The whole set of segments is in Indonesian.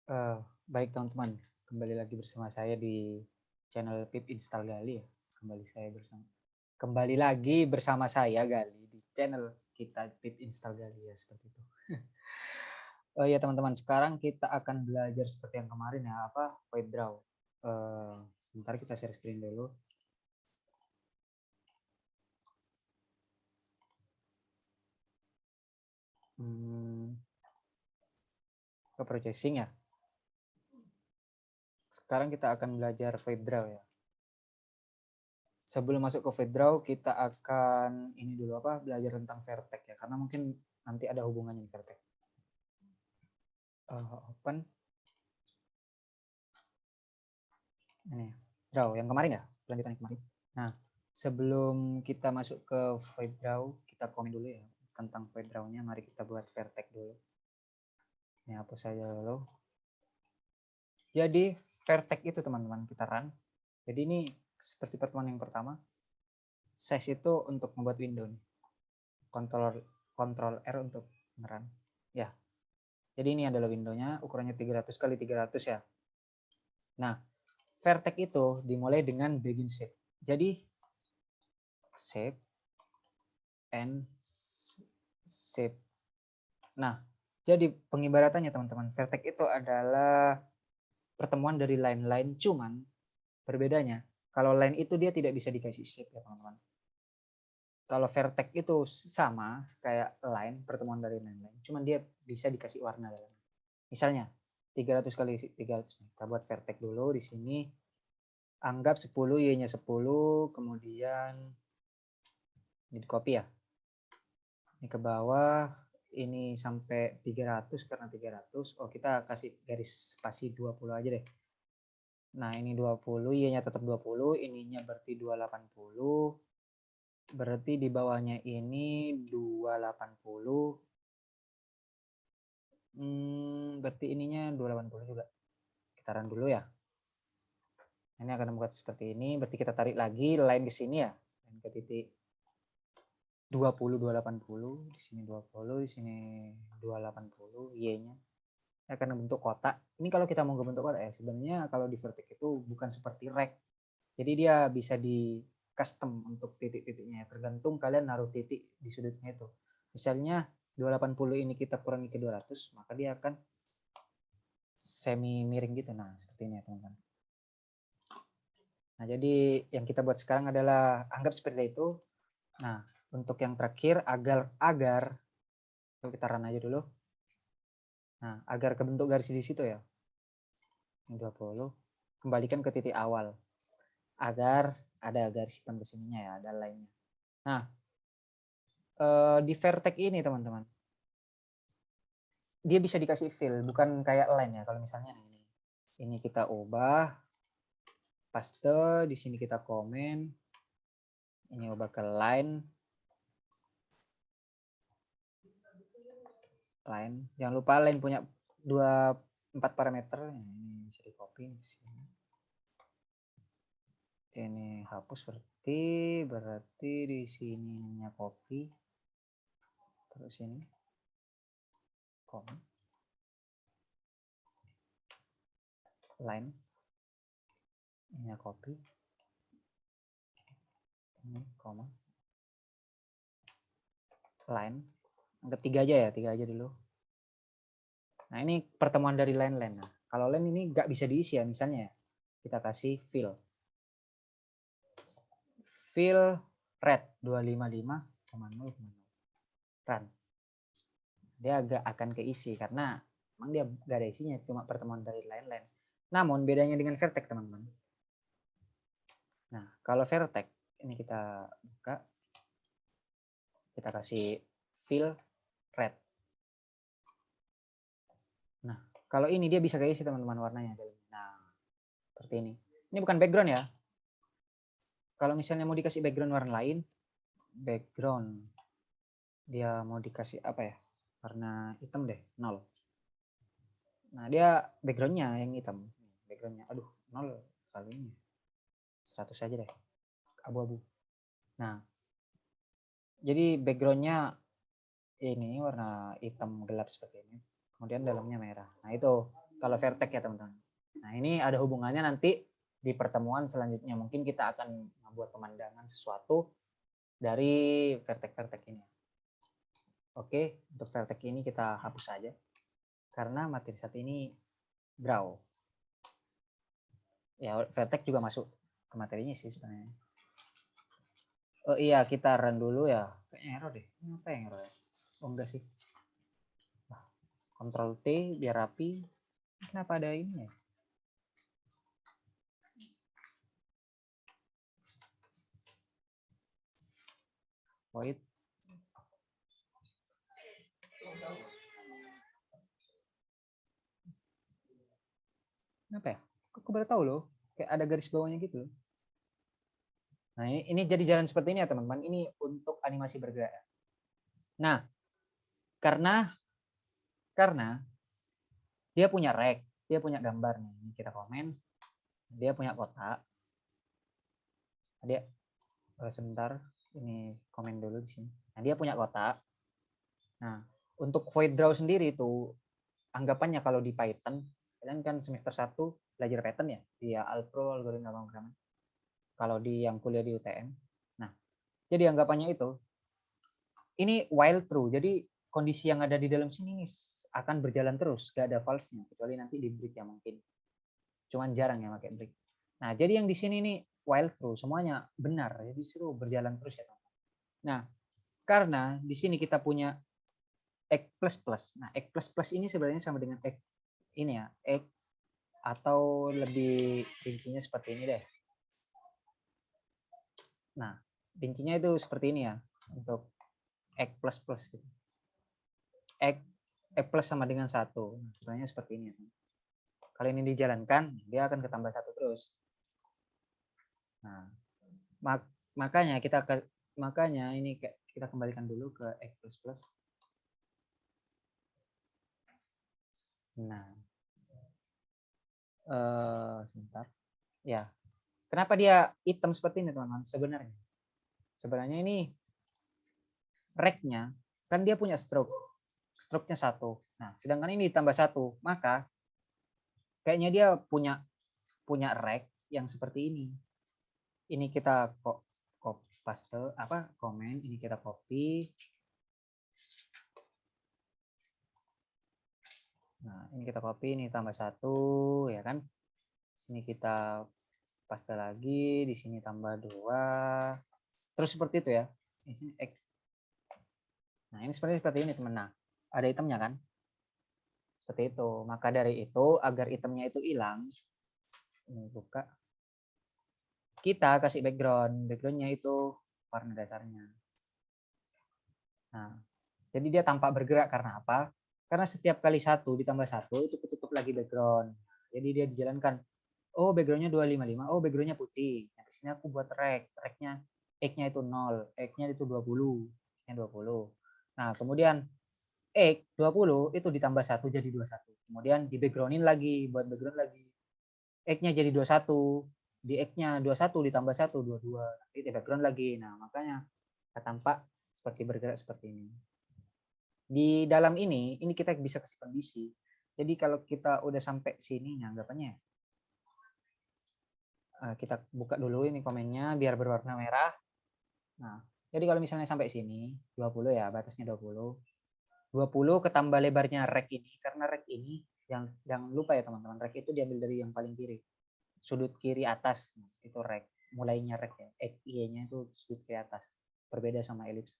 Eh, Baik teman-teman, kembali lagi bersama saya di channel Pip Install Gali ya. Kembali lagi bersama saya Gali di channel kita Pip Install Gali ya, seperti itu. Oh ya teman-teman, sekarang kita akan belajar seperti yang kemarin ya, apa Webdraw. Sebentar kita share screen dulu. Ke processing ya. Sekarang kita akan belajar Webdraw ya. Sebelum masuk ke Webdraw, kita akan ini dulu apa belajar tentang Vertex ya, karena mungkin nanti ada hubungannya dengan Vertex. Open ini draw yang kemarin ya, lanjutan yang kemarin. Nah, sebelum kita masuk ke void draw, kita komen dulu ya tentang void draw-nya. Mari kita buat vertex dulu. Ini hapus saja dulu. Jadi vertex itu teman-teman kita run. Jadi ini seperti pertemuan yang pertama. Size itu untuk membuat window nih. Control R untuk ngerun. Ya. Jadi ini adalah windownya, ukurannya 300 kali 300 ya. Nah, vertex itu dimulai dengan begin shape. Jadi shape and shape. Nah, jadi pengibaratannya teman-teman, vertex itu adalah pertemuan dari line-line, cuman berbedanya kalau line itu dia tidak bisa dikasih shape ya teman-teman. Kalau vertex itu sama kayak line, pertemuan dari line-line, cuman dia bisa dikasih warna dalam. Misalnya 300 kali 300 nih. Kita buat vertex dulu di sini. Anggap 10 y-nya 10, kemudian ini di copy ya. Ini ke bawah, ini sampai 300 karena 300. Oh, kita kasih garis spasi 20 aja deh. Nah, ini 20, y-nya tetap 20, ininya berarti 280. Berarti di bawahnya ini 280. Berarti ininya 280 juga. Kita run dulu ya. Ini akan membuat seperti ini, berarti kita tarik lagi line ke sini ya. Line ke titik 20, 280, di sini 20, di sini 280, y-nya akan membentuk kotak. Ini kalau kita mau bentuk kotak ya, sebenarnya kalau di vertex itu bukan seperti rect. Jadi dia bisa di custom untuk titik-titiknya, tergantung kalian naruh titik di sudutnya itu. Misalnya 280 ini kita kurangi ke 200, maka dia akan semi miring gitu. Nah, seperti ini ya teman-teman. Nah, jadi yang kita buat sekarang adalah anggap seperti itu. Nah, untuk yang terakhir agar kita run aja dulu. Nah, agar kebentuk garis di situ ya. 20, kembalikan ke titik awal agar ada garis hitam ke sininya ya, ada line-nya. Nah, di vertex ini teman-teman, dia bisa dikasih fill, bukan kayak line ya. Kalau misalnya ini kita ubah, paste, di sini kita komen, ini ubah ke line. Jangan lupa line punya 4 parameter. Ini bisa di copy di sini. Ini hapus berarti di sininya copy, terus ini komen, line, ini copy, ini koma, line, anggap 3 aja ya, 3 aja dulu. Nah, ini pertemuan dari line-line. Nah, kalau line ini nggak bisa diisi ya, misalnya kita kasih fill red 255,0, run. Dia agak akan keisi karena memang dia nggak ada isinya, cuma pertemuan dari line-line. Namun bedanya dengan vertex teman-teman. Nah, kalau vertex ini kita buka, kita kasih fill red. Nah, kalau ini dia bisa keisi teman-teman warnanya. Nah, seperti ini. Ini bukan background ya. Kalau misalnya mau dikasih background warna lain, background dia mau dikasih apa ya, warna hitam deh, 0. Nah, dia backgroundnya yang hitam, backgroundnya aduh 0 kali ini 100 aja deh, abu-abu. Nah, jadi backgroundnya ini warna hitam gelap seperti ini, kemudian dalamnya merah. Nah, itu Kalau vertex ya teman-teman. Nah ini ada hubungannya nanti di pertemuan selanjutnya. Mungkin kita akan membuat pemandangan sesuatu dari vertex-vertex ini. Oke, untuk vertex ini kita hapus saja. Karena materi saat ini draw. Ya, vertex juga masuk ke materinya sih sebenarnya. Oh iya, kita run dulu ya. Kayaknya error deh. Apa yang error ya? Oh enggak sih. Ctrl T biar rapi. Kenapa ada ini ya? Void. Kenapa ya? Kok baru tahu loh. Kayak ada garis bawahnya gitu loh. Nah ini jadi jalan seperti ini ya teman-teman. Ini untuk animasi bergerak. Nah karena dia punya rek, dia punya gambar nih. Ini kita komen. Dia punya kotak. Dia sebentar. Ini komen dulu di sini. Nah dia punya kotak. Nah untuk void draw sendiri itu anggapannya kalau di Python, kalian kan semester 1 belajar Python ya, di Alpro, algoritma pemrograman. Kalau di yang kuliah di UTM. Nah, jadi anggapannya itu, ini while true, jadi kondisi yang ada di dalam sini akan berjalan terus, gak ada false-nya, kecuali nanti di break ya mungkin. Cuman jarang ya pakai break. Nah, jadi yang di sini nih while true, semuanya benar, jadi disuruh berjalan terus ya. Nah, karena di sini kita punya X++. Nah, X++ ini sebenarnya sama dengan X ini ya, X atau lebih rincinya seperti ini deh. Nah, rincinya itu seperti ini ya untuk X++ gitu. X plus sama dengan 1. Nah, sebenarnya seperti ini. Kalau ini dijalankan, dia akan ketambah 1 terus. Nah, makanya ini kita kembalikan dulu ke X++. Nah, sebentar. Ya, kenapa dia hitam seperti ini teman-teman? Sebenarnya ini rek-nya kan dia punya stroke-nya 1. Nah, sedangkan ini ditambah 1, maka kayaknya dia punya rek yang seperti ini. Ini kita kok paste komen, ini kita copy. Nah, ini kita copy, ini tambah 1 ya kan. Sini kita paste lagi, di sini tambah 2. Terus seperti itu ya. Nah, ini seperti ini teman. Nah, ada itemnya kan? Seperti itu. Maka dari itu agar itemnya itu hilang, ini buka. Kita kasih background. Backgroundnya itu warna dasarnya. Nah, jadi dia tampak bergerak karena apa? Karena setiap kali 1 ditambah 1 itu ketutup lagi background. Jadi dia dijalankan. Oh, backgroundnya 255. Oh, backgroundnya putih. Nah, di sini aku buat rek. Reknya X-nya itu 0. X-nya itu 20. X-nya 20. Nah, kemudian X 20 itu ditambah 1 jadi 21. Kemudian di backgroundin lagi, buat background lagi. X-nya jadi 21. Di X-nya 21 ditambah 1, 22. Nanti di background lagi. Nah, makanya tampak seperti bergerak seperti ini. Di dalam ini kita bisa kasih kondisi. Jadi kalau kita udah sampai sini, anggapannya kita buka dulu ini komennya biar berwarna merah. Nah, jadi kalau misalnya sampai sini 20 ya, batasnya 20. 20 ketambah lebarnya rek ini, karena rek ini jangan lupa ya teman-teman, rek itu diambil dari yang paling kiri. Sudut kiri atas itu rek, mulainya rek ya. Y-nya itu sudut kiri atas. Berbeda sama elips.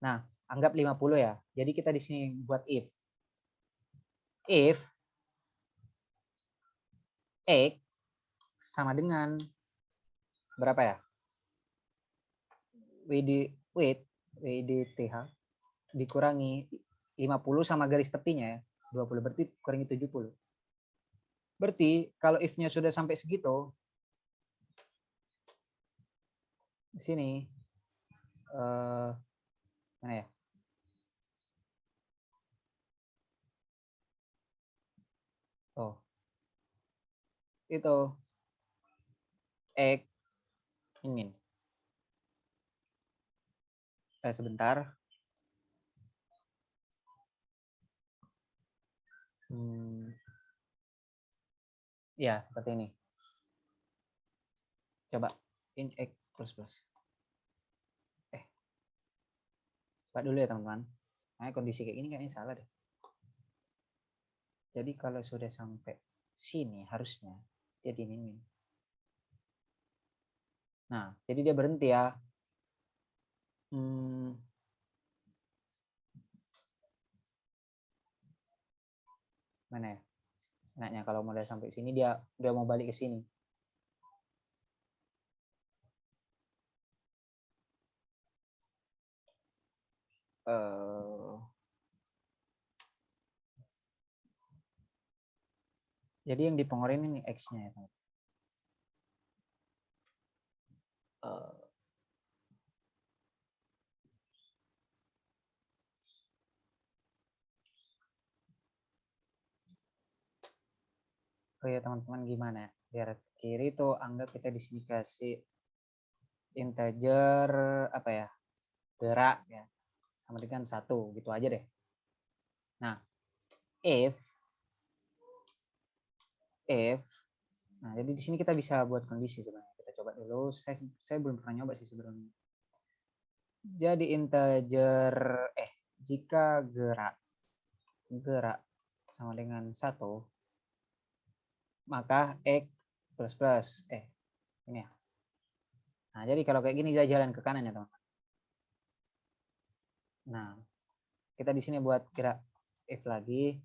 Nah, anggap 50 ya. Jadi kita di sini buat if X sama dengan berapa ya? WDTH dikurangi 50 sama garis tepinya ya. 20 berarti kurangi 70. Berarti kalau if-nya sudah sampai segitu, di sini mana ya? Oh. Itu X min. Sebentar. Ya, seperti ini. Coba in x plus plus. Coba dulu ya teman-teman. Nah, kondisi kayak ini kayaknya salah deh. Jadi kalau sudah sampai sini harusnya dia di min. Nah, jadi dia berhenti ya. Mana ya? Enaknya kalau mulai sampai sini dia udah mau balik ke sini. Jadi yang dipengaruhi ini X-nya ya. Oh ya teman-teman, gimana ya? Biar kiri tuh anggap kita di sini kasih integer apa ya? Gerak ya. Sama dengan 1 gitu aja deh. Nah, if nah jadi di sini kita bisa buat kondisi sebenarnya. Kita coba dulu. Saya belum pernah nyoba sih sebelumnya. Jadi integer jika gerak sama dengan 1, maka x plus plus ini ya. Nah, jadi kalau kayak gini dia jalan ke kanan ya, teman-teman. Nah, kita di sini buat gerak if lagi.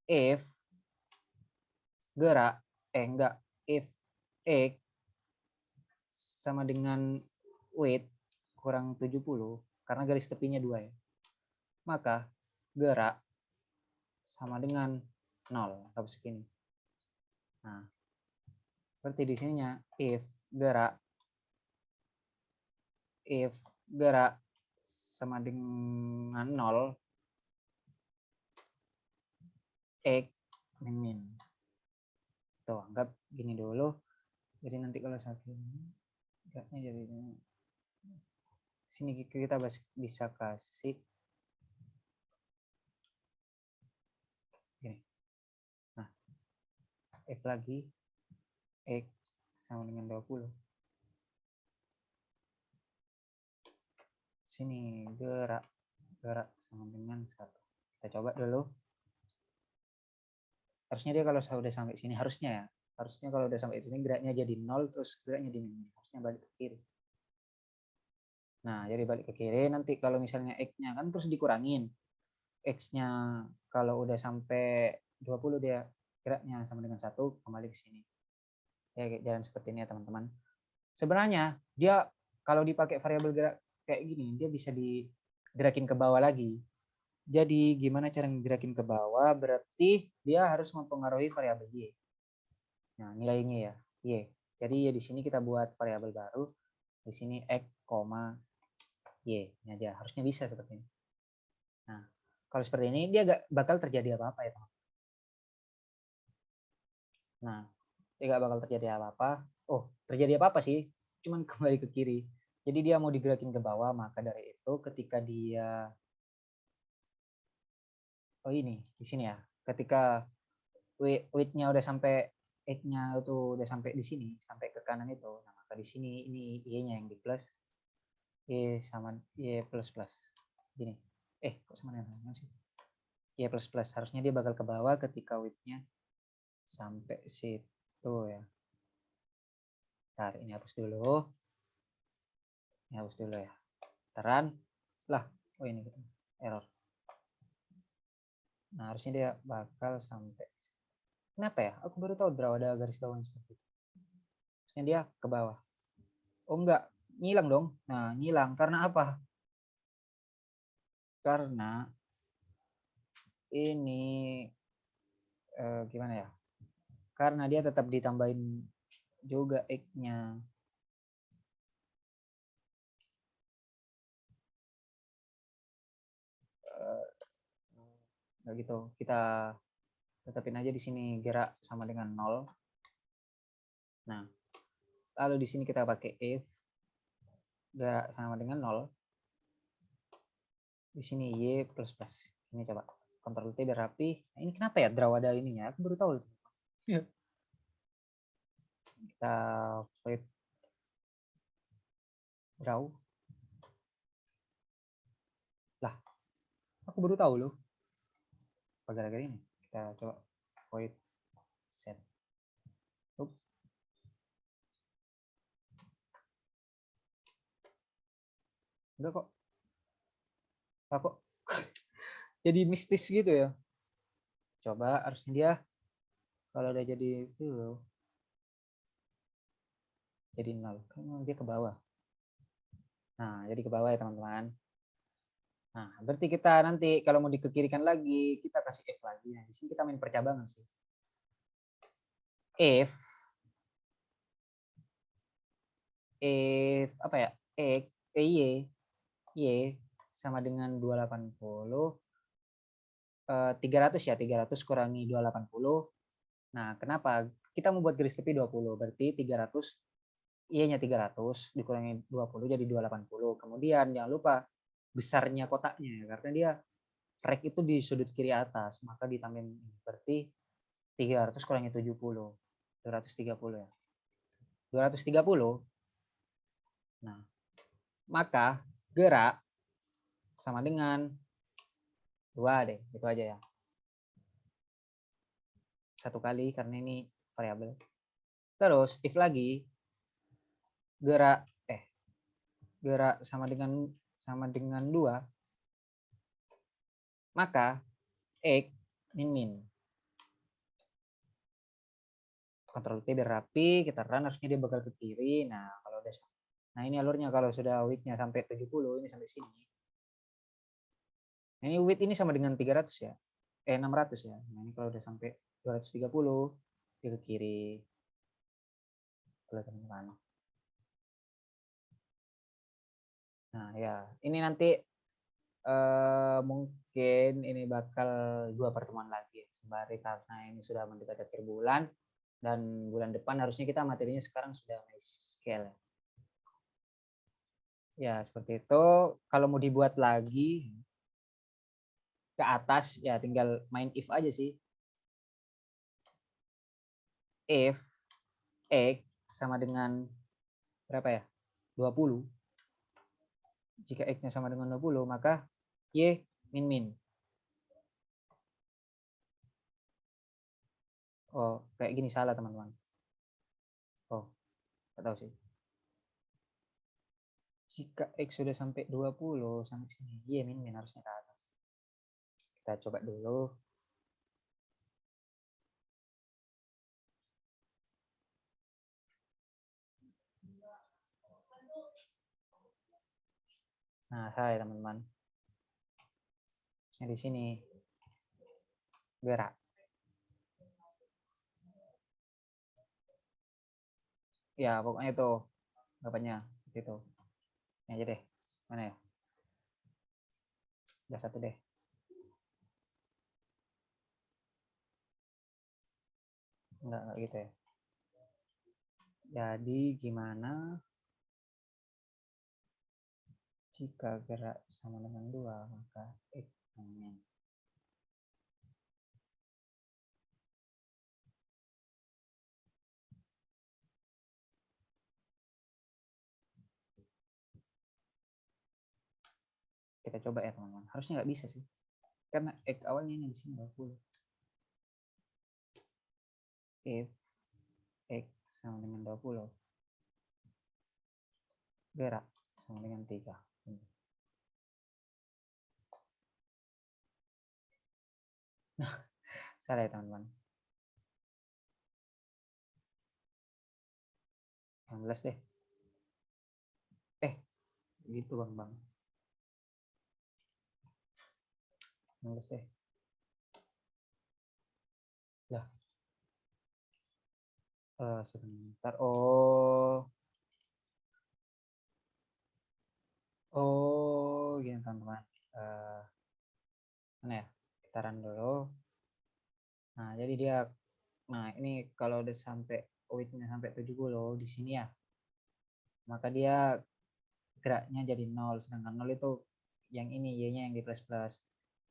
If gerak if x sama dengan weight kurang 70 karena garis tepinya 2 ya. Maka gerak sama dengan 0 atau segini. Nah, seperti di sininya if gerak sama dengan 0 x min. Tuh, anggap gini dulu. Jadi nanti kalau sakit geraknya jadi sini kita bisa kasih gini. Nah, f lagi x sama dengan 20. Sini gerak sama dengan 1. Kita coba dulu. Harusnya dia kalau udah sampai sini, harusnya kalau udah sampai sini geraknya jadi 0, terus geraknya di min. Harusnya balik ke kiri. Nah, jadi balik ke kiri. Nanti kalau misalnya x-nya kan terus dikurangin. X-nya kalau udah sampai 20 dia geraknya sama dengan 1, kembali ke sini. Ya, jalan seperti ini ya teman-teman. Sebenarnya dia kalau dipakai variabel gerak kayak gini, dia bisa digerakin ke bawah lagi. Jadi gimana cara ngerakin ke bawah? Berarti dia harus mempengaruhi variabel y. Nah, nilainya ya y. Jadi ya di sini kita buat variabel baru. Di sini x, y. Ini aja harusnya bisa seperti ini. Nah, kalau seperti ini dia gak bakal terjadi apa-apa ya teman. Nah, dia gak bakal terjadi apa-apa. Oh, terjadi apa-apa sih? Cuman kembali ke kiri. Jadi dia mau digerakin ke bawah, maka dari itu ketika dia ini di sini ya. Ketika weight-nya udah sampai x-nya itu udah sampai di sini, sampai ke kanan itu. Nah, maka di sini ini y-nya yang di plus. Y sama y plus plus. Gini. Kok sama dengan sih? Y plus plus. Harusnya dia bakal ke bawah ketika weight-nya sampai situ ya. Ntar ini hapus dulu. Ini hapus dulu ya. Teran. Lah, oh ini gitu. Error. Nah, harusnya dia bakal sampai. Kenapa ya? Aku baru tahu draw ada garis bawahnya seperti itu. Harusnya dia ke bawah. Oh enggak, ngilang dong. Nah, ngilang karena apa? Karena ini gimana ya? Karena dia tetap ditambahin juga X-nya. Nah gitu, kita tetapin aja di sini gerak sama dengan 0. Nah, lalu di sini kita pakai if gerak sama dengan 0. Di sini y plus plus. Ini coba Ctrl T biar rapi. Nah, ini kenapa ya draw ada ininya? Aku baru tahu. Kita void draw. Lah, aku baru tahu loh. Apa gara-gara ini? Kita coba void set. Enggak kok. Kok jadi mistis gitu ya. Coba harusnya dia kalau udah jadi itu loh. Jadi 0. Kan dia ke bawah. Nah, jadi ke bawah ya teman-teman. Nah, berarti kita nanti kalau mau dikekirikan lagi, kita kasih if lagi. Nah, di sini kita main percabangan sih. If apa ya? Y sama dengan 280 300 ya, 300 kurangi 280. Nah, kenapa? Kita membuat garis tepi 20, berarti 300 Y-nya 300 dikurangi 20 jadi 280. Kemudian jangan lupa besarnya kotaknya karena dia rek itu di sudut kiri atas, maka ditambahin berarti 300 kurangi 70. 230 ya. 230. Nah, maka gerak sama dengan 2 deh, itu aja ya. 1 kali karena ini variabel. Terus if lagi gerak sama dengan 2, maka X min. Ctrl T biar rapi, kita run, harusnya dia bakal ke kiri. Nah, kalau udah, nah ini alurnya kalau sudah width-nya sampai 70, ini sampai sini. Nah, ini width ini sama dengan 300 ya. 600 ya. Nah, ini kalau udah sampai 230, dia ke kiri. Teman-teman. Nah, ya, ini nanti mungkin ini bakal 2 pertemuan lagi sembari karena ini sudah mendekati akhir bulan dan bulan depan harusnya kita materinya sekarang sudah scale ya, seperti itu. Kalau mau dibuat lagi ke atas ya tinggal main if aja sih. If X sama dengan berapa ya, 20. Jika X-nya sama dengan 20, maka Y min. Oh, kayak gini salah teman-teman. Oh, nggak tahu sih. Jika X sudah sampai 20 sampai sini, Y min harusnya ke atas. Kita coba dulu. Nah, saya teman-teman. Di sini gerak. Ya, pokoknya itu bapaknya itu. Ini aja deh. Mana ya? Udah 1 deh. Enggak gitu ya. Jadi gimana jika gerak sama dengan 2, maka X min. Kita coba ya teman-teman. Harusnya nggak bisa sih. Karena X awalnya ini di sini 20. If X sama dengan 20. Gerak sama dengan 3. Nah, salah ya teman-teman. 16 deh. Gitu bang. 16 deh. Lah. Sebentar. Oh, gini teman-teman. Mana ya? Kita run dulu. Nah, jadi dia, nah ini kalau udah sampai width-nya sampai 70 di sini ya, maka dia geraknya jadi 0, sedangkan 0 itu yang ini Y-nya yang di plus.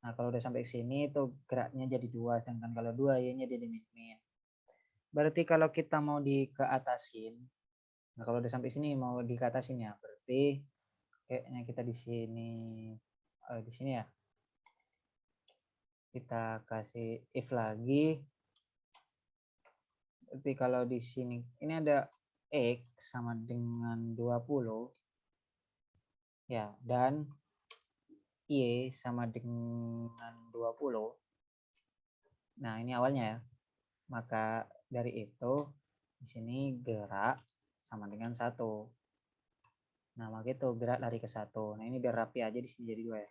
Nah, kalau udah sampai sini itu geraknya jadi 2, sedangkan kalau 2 Y-nya jadi min. Berarti kalau kita mau dikeatasin, nah kalau udah sampai sini mau dikeatasin ya, berarti kayaknya kita di sini ya. Kita kasih if lagi. Berarti kalau di sini ini ada X sama dengan 20 ya, dan Y sama dengan 20. Nah, ini awalnya ya. Maka dari itu di sini gerak sama dengan 1. Nah, maka itu gerak lari ke 1. Nah, ini biar rapi aja di sini jadi 2 ya.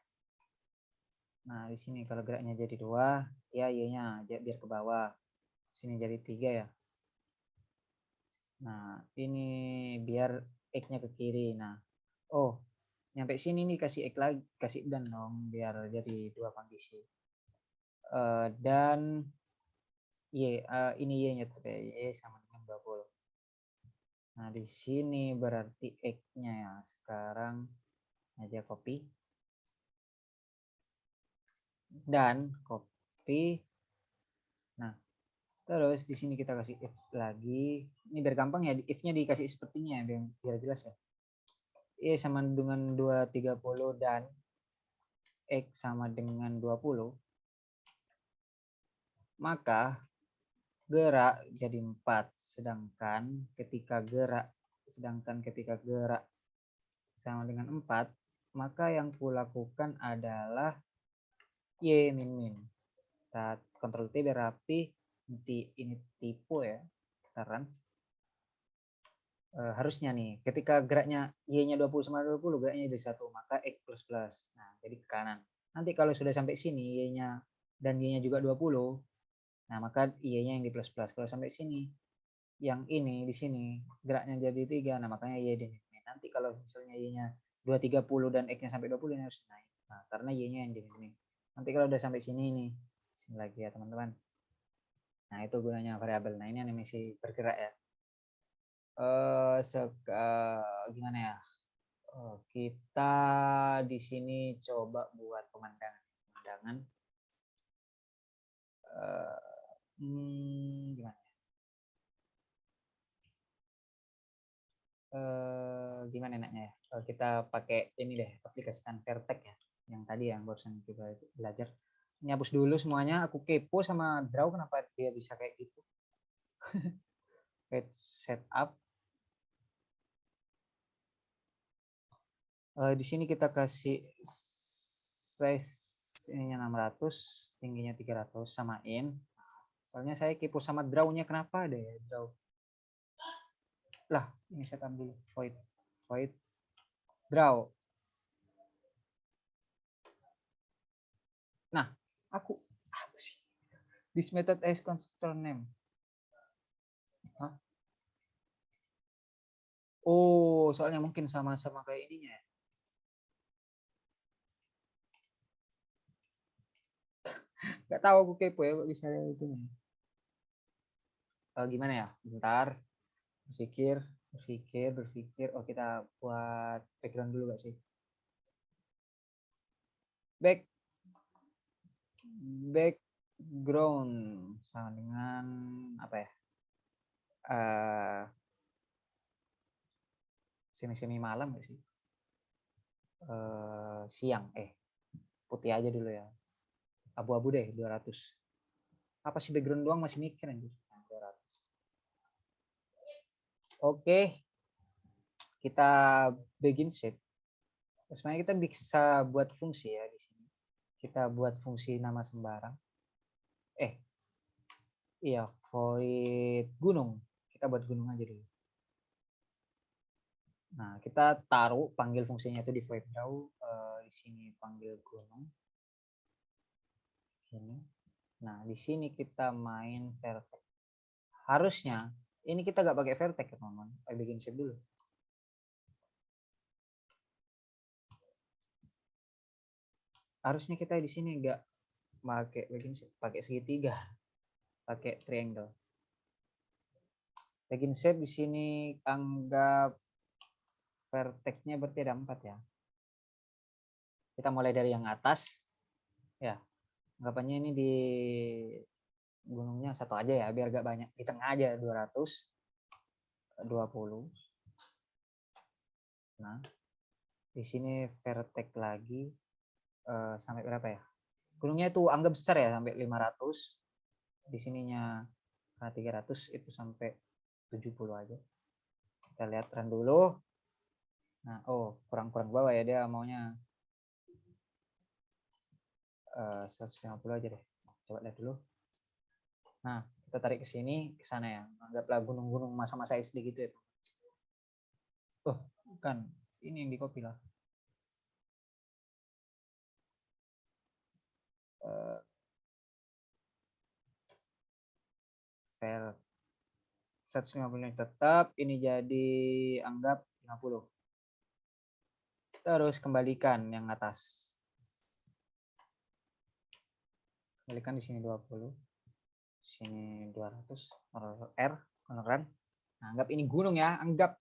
Nah, di sini kalau geraknya jadi 2, ya Y-nya biar ke bawah. Sini jadi 3 ya. Nah, ini biar X-nya ke kiri. Nah, oh, nyampe sini nih kasih X lagi, kasih dan dong biar jadi 2 kondisi. Dan Y, ini Y-nya tuh Y sama dengan 20. Nah, di sini berarti X-nya ya. Sekarang aja copy. Dan copy. Nah, terus di sini kita kasih if lagi. Ini biar gampang ya, if-nya dikasih sepertinya ya, biar jelas ya. Y sama dengan 230 dan X sama dengan 20. Maka gerak jadi 4. Sedangkan ketika gerak sama dengan 4, maka yang kulakukan adalah Y min. Kita Ctrl T biar rapi. Ini tipe ya. Sekarang harusnya nih ketika geraknya Y-nya 20 sama 20, geraknya jadi 1, maka X plus plus. Nah, jadi ke kanan. Nanti kalau sudah sampai sini Y-nya dan Y-nya juga 20, nah maka Y-nya yang di plus plus. Kalau sampai sini yang ini di sini geraknya jadi 3, nah makanya Y di min. Nanti kalau misalnya Y-nya 230 dan X-nya sampai 20, ini harus naik. Nah, karena Y-nya yang di min. Nanti kalau udah sampai sini nih, sini lagi ya teman-teman. Nah, itu gunanya variabel. Nah, ini animasi bergerak ya. Gimana ya? Kita di sini coba buat pemandangan. Gimana? Gimana enaknya ya? Kita pakai ini deh, aplikasikan Vertex ya, yang tadi yang barusan kita belajar. Ini hapus dulu semuanya. Aku kepo sama Draw kenapa dia bisa kayak gitu. Page setup. Di sini kita kasih size ininya 600, tingginya 300, samain. Soalnya saya kepo sama Draw-nya kenapa deh ya, Draw. Lah, ini setup dulu. Void Draw. Nah, aku apa sih? This method as constructor name. Hah? Oh, soalnya mungkin sama-sama kayak ininya ya. Gak tahu aku kepo ya kok bisa itu. Gimana ya? Bentar. Berpikir. Oh, kita buat background dulu gak sih? Background sama dengan apa ya? Semi malam gak sih? Siang. Putih aja dulu ya. Abu-abu deh 200. Apa sih background doang masih mikir anjir. 200. Oke. Kita begin shape. Sebenarnya kita bisa buat fungsi ya di sini. Kita buat fungsi nama sembarang. Iya, void gunung. Kita buat gunung aja dulu. Nah, kita taruh panggil fungsinya itu di void draw. Di sini panggil gunung. Ini. Nah, di sini kita main vertex. Harusnya ini kita nggak pakai vertex ya teman-teman. Bikin shape dulu. Harusnya kita di sini nggak pakai bikin shape, pakai segitiga, pakai triangle. Bikin shape di sini anggap vertexnya berarti ada 4 ya. Kita mulai dari yang atas. Ya, anggapannya ini di gunungnya value-nya satu aja ya, biar gak banyak. Di tengah aja 220. Nah, di sini vertex lagi sampai berapa ya? Gunungnya itu anggap besar ya, sampai 500. Di sininya 300 itu sampai 70 aja. Kita lihat tren dulu. Nah, kurang-kurang bawah ya, dia maunya 150 aja deh. Coba lihat dulu. Nah, kita tarik ke sini, ke sana ya. Anggaplah gunung-gunung masa-masa SD gitu ya. Bukan. Ini yang di copy lah. Fair 150 tetap, ini jadi anggap 50. Terus kembalikan yang atas. Kembalikan di sini 20. Sini 200. R, beneran. Nah, anggap ini gunung ya, anggap.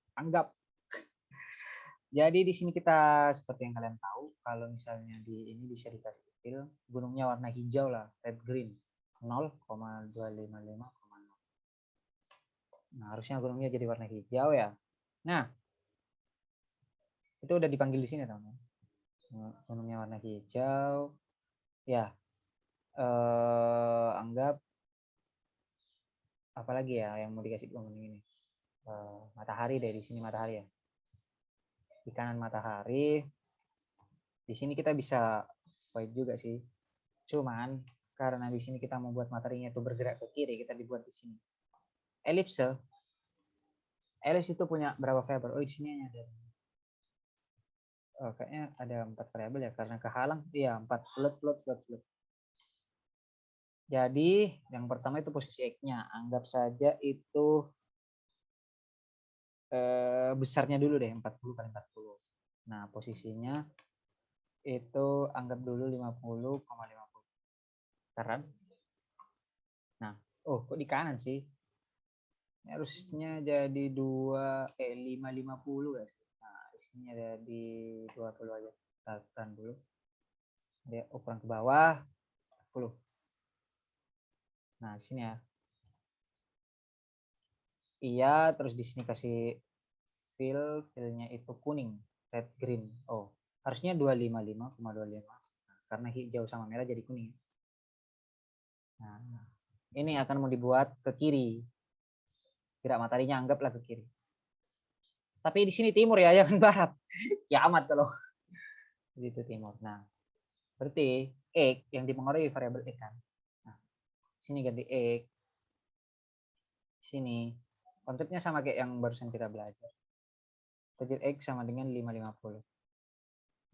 Jadi di sini kita seperti yang kalian tahu, kalau misalnya di ini bisa dikasih kecil, gunungnya warna hijau lah, red green, 0,255,0. Nah, harusnya gunungnya jadi warna hijau ya. Nah, itu udah dipanggil di sini teman-teman. Gunungnya warna hijau. Ya. Anggap apalagi ya yang mau dikasih gunung ini. Matahari deh, di sini matahari ya. Di kanan matahari. Di sini kita bisa white juga sih. Cuman karena di sini kita membuat materinya itu bergerak ke kiri, kita dibuat di sini. Ellipse itu punya berapa variabel? Oh, di sini ada. Kayaknya ada 4 variabel ya, karena kehalang. Iya, 4 float. Jadi yang pertama itu posisi X-nya. Anggap saja itu besarnya dulu deh, 40 kali 40. Nah, posisinya itu anggap dulu 50,50. Karena nah, kok di kanan sih? Harusnya jadi 550 guys. Nah, di sini ada di 20 aja. Tekan dulu. Dia ukuran ke bawah 10. Nah, di sini ya. Iya, terus di sini kasih fill-nya itu kuning, red green. Harusnya 255,25. Nah, karena hijau sama merah jadi kuning. Nah, ini akan mau dibuat ke kiri. Gerak mataharinya anggaplah ke kiri. Tapi di sini timur ya, jangan barat. Ya amat kalau itu timur. Nah, berarti X yang dipengaruhi variabel X kan. Nah, sini ganti X. Sini konsepnya sama kayak yang barusan kita belajar. Tajir X sama dengan 550.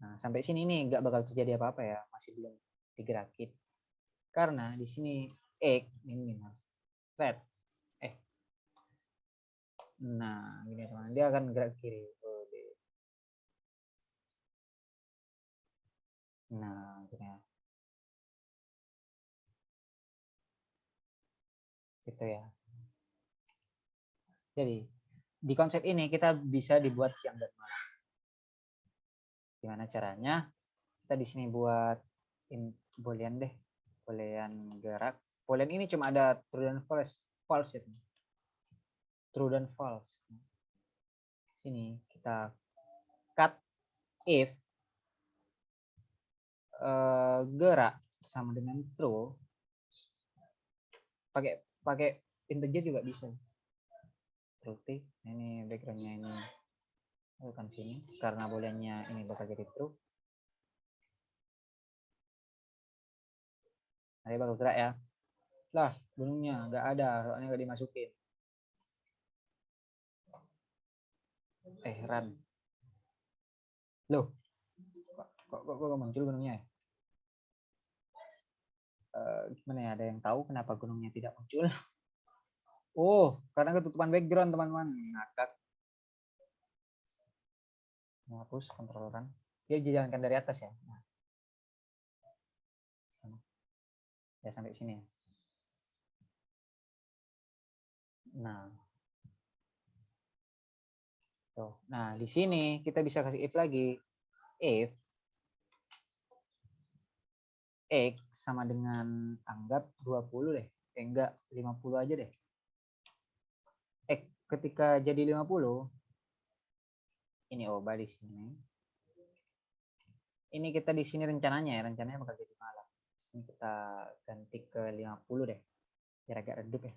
Nah, sampai sini nih nggak bakal terjadi apa-apa ya, masih belum digerakin. Karena di sini X ini minus Z. Nah, gini teman, dia akan gerak kiri. Nah, gini ya. Gitu ya. Jadi, di konsep ini kita bisa dibuat siang dan malam. Gimana caranya? Kita di sini buat boolean deh. Boolean gerak. Boolean ini cuma ada true dan false ya. True dan false. Sini kita cut if gerak sama dengan true. Pakai integer juga bisa. True. Ini backgroundnya ini bukan sini karena booleannya ini bakal jadi true. Nanti baru gerak ya. Lah, gunungnya nggak ada, soalnya nggak dimasukin. Run. Loh, kok muncul gunungnya ya? Gimana ya, ada yang tahu kenapa gunungnya tidak muncul? Karena ketutupan background teman-teman. Ngakak. Menghapus kontrol run. Dia dijalankan dari atas ya. Nah. Ya sampai sini ya. Nah. Tuh. Nah, di sini kita bisa kasih if lagi. If X sama dengan anggap 20 deh. enggak 50 aja deh. Ketika jadi 50 ini obat di sini. Ini kita di sini rencananya bakal jadi malam. Sini kita ganti ke 50 deh. Biar agak redup ya.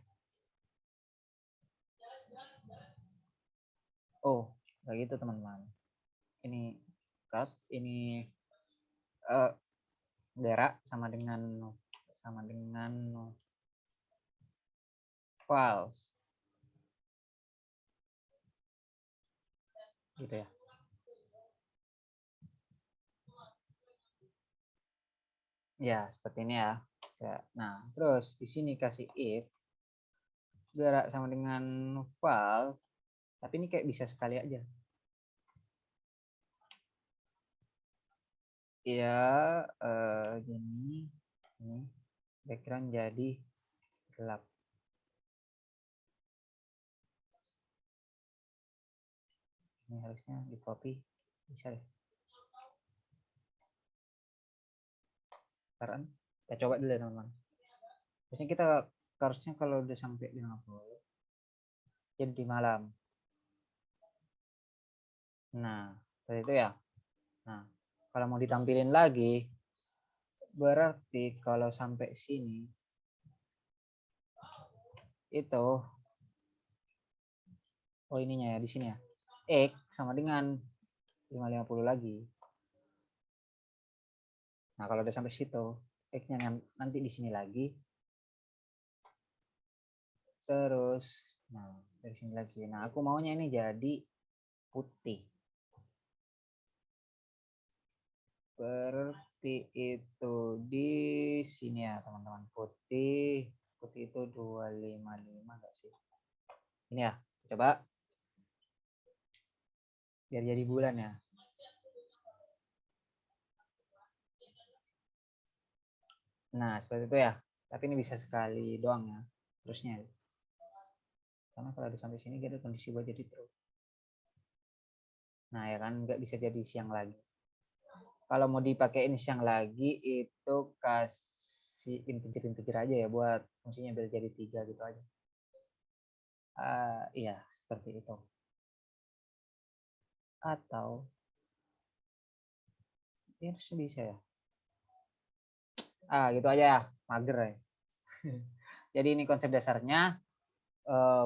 Oh, kayak gitu teman-teman. Ini cut, ini gerak sama dengan files. Gitu ya. Ya, seperti ini ya. Nah, terus di sini kasih if gerak sama dengan file, tapi ini kayak bisa sekali aja. Ya, gini, ini background jadi gelap. Ini harusnya di copy, bisa deh. Sekarang kita coba dulu ya teman-teman. Biasanya kita harusnya kalau udah sampai 50 jadi malam. Nah, seperti itu ya. Nah, kalau mau ditampilin lagi, berarti kalau sampai sini itu, oh ininya ya di sini ya, X sama dengan 550 lagi. Nah, kalau udah sampai situ, X-nya nanti di sini lagi. Terus, nah dari sini lagi. Nah, aku maunya ini jadi putih. Berarti itu di sini ya, teman-teman. Putih itu 255 enggak sih? Ini ya, coba. Biar jadi bulan ya. Nah, seperti itu ya. Tapi ini bisa sekali doang ya. Terusnya. Karena kalau udah sampai sini, ada kondisi buat jadi terus. Nah, ya kan nggak bisa jadi siang lagi. Kalau mau dipakein siang lagi, itu kasih integer aja ya buat fungsinya biar jadi 3 gitu aja. Iya, seperti itu. Atau ini harusnya bisa ya. Gitu aja ya, mager ya. Jadi ini konsep dasarnya.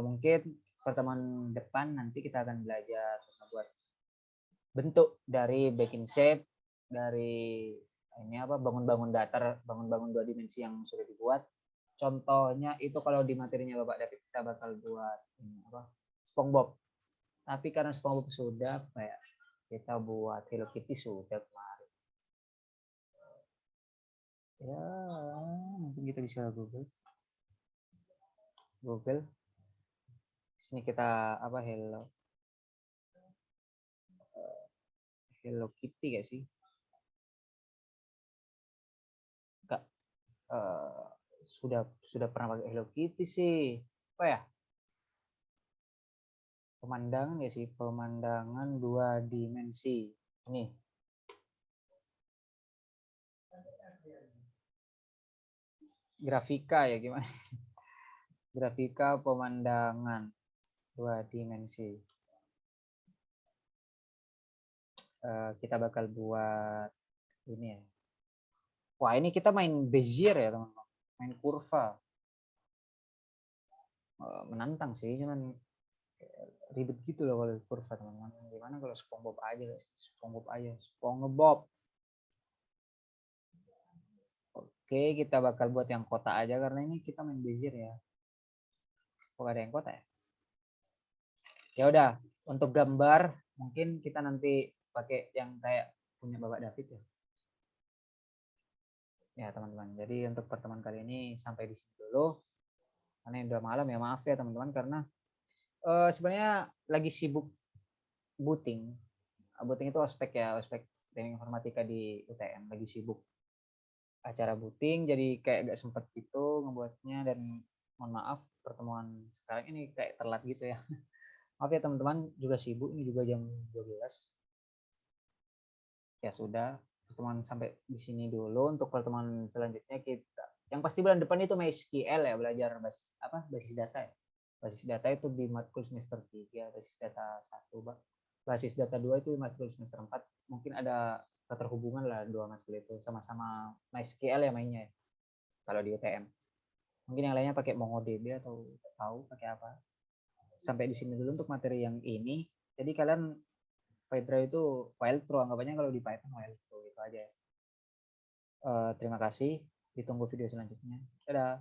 Mungkin pertemuan depan nanti kita akan belajar buat bentuk dari backing shape, dari ini apa bangun-bangun datar, bangun-bangun 2 dimensi yang sudah dibuat. Contohnya itu kalau di materinya Bapak David kita bakal buat ini apa SpongeBob. Tapi karena SpongeBob sudah kayak kita buat Hello Kitty sudah kemarin. Ya, mungkin kita bisa Google. Sini kita apa Hello Kitty gak sih? Enggak. Sudah pernah pakai Hello Kitty sih. Apa ya? Pemandangan ya sih, pemandangan 2 dimensi. Ini. Grafika ya gimana? Grafika pemandangan 2 dimensi. Kita bakal buat ini ya. Wah, ini kita main Bezier ya, teman-teman. Main kurva. Menantang sih, cuman ribet gitu loh kalau kurva, teman-teman. Gimana kalau SpongeBob aja, guys? SpongeBob. Oke, kita bakal buat yang kota aja karena ini kita main Bezier ya. Kok ada yang kota ya? Ya udah, untuk gambar mungkin kita nanti pakai yang kayak punya Bapak David ya. Ya teman-teman, jadi untuk pertemuan kali ini sampai di sini dulu. Karena udah malam ya, maaf ya teman-teman karena sebenarnya lagi sibuk booting. Booting itu ospek ya, ospek teknik informatika di UTM, lagi sibuk acara booting, jadi kayak gak sempet gitu ngebuatnya dan mohon maaf pertemuan sekarang ini kayak telat gitu ya. Maaf ya teman-teman, juga sibuk, ini juga jam 12. Ya sudah, pertemuan sampai di sini dulu. Untuk pertemuan selanjutnya kita Yang pasti bulan depan itu MySQL ya, belajar basis apa? Basis data ya. Basis data itu di matkul semester 3, basis data 1, basis data 2 itu matkul semester 4. Mungkin ada keterhubungan lah dua matkul itu, sama-sama MySQL ya mainnya ya. Kalau di UTM. Mungkin yang lainnya pakai MongoDB atau tahu pakai apa. Sampai di sini dulu untuk materi yang ini. Jadi kalian Phaedra itu while true, anggapannya kalau di Python while true itu aja. Terima kasih, ditunggu video selanjutnya. Dadah.